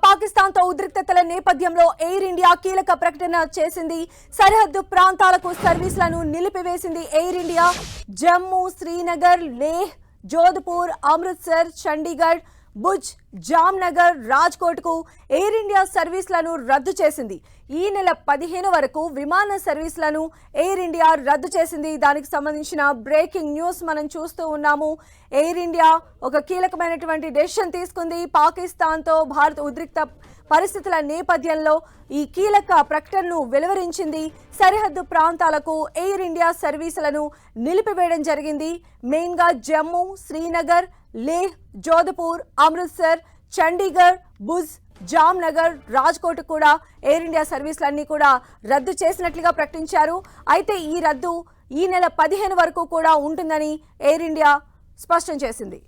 పాకిస్తాన్తో ఉద్రిక్తతల నేపథ్యంలో air India కీలక ప్రకటన చేసింది. సరిహద్దు ప్రాంతాలకు సర్వీసులను నిలిపివేసింది ఎయిర్ ఇండియా. జమ్మూ, శ్రీనగర్, లేహ్, జోధ్పూర్, అమృత్సర్, చండీగఢ్, భుజ్, జామ్నగర్, రాజ్కోట్కు ఎయిర్ ఇండియా సర్వీసులను రద్దు చేసింది. ఈ నెల 15 వరకు విమాన సర్వీసులను ఎయిర్ ఇండియా రద్దు చేసింది. దానికి సంబంధించిన బ్రేకింగ్ న్యూస్ మనం చూస్తూ ఉన్నాము. ఎయిర్ ఇండియా ఒక కీలకమైనటువంటి డెసిషన్ తీసుకుంది. పాకిస్తాన్తో భారత్ ఉద్రిక్త పరిస్థితుల నేపథ్యంలో ఈ కీలక ప్రకటనను వెలువరించింది. సరిహద్దు ప్రాంతాలకు ఎయిర్ ఇండియా సర్వీసులను నిలిపివేయడం జరిగింది. మెయిన్గా జమ్మూ, శ్రీనగర్, లేహ్, జోధ్పూర్, అమృత్సర్, చండీగఢ్, భుజ్, జామ్నగర్, రాజ్కోట్ కూడా ఎయిర్ ఇండియా సర్వీసులన్నీ కూడా రద్దు చేసినట్లుగా ప్రకటించారు. అయితే ఈ రద్దు ఈ నెల 15 వరకు కూడా ఉంటుందని ఎయిర్ ఇండియా స్పష్టం చేసింది.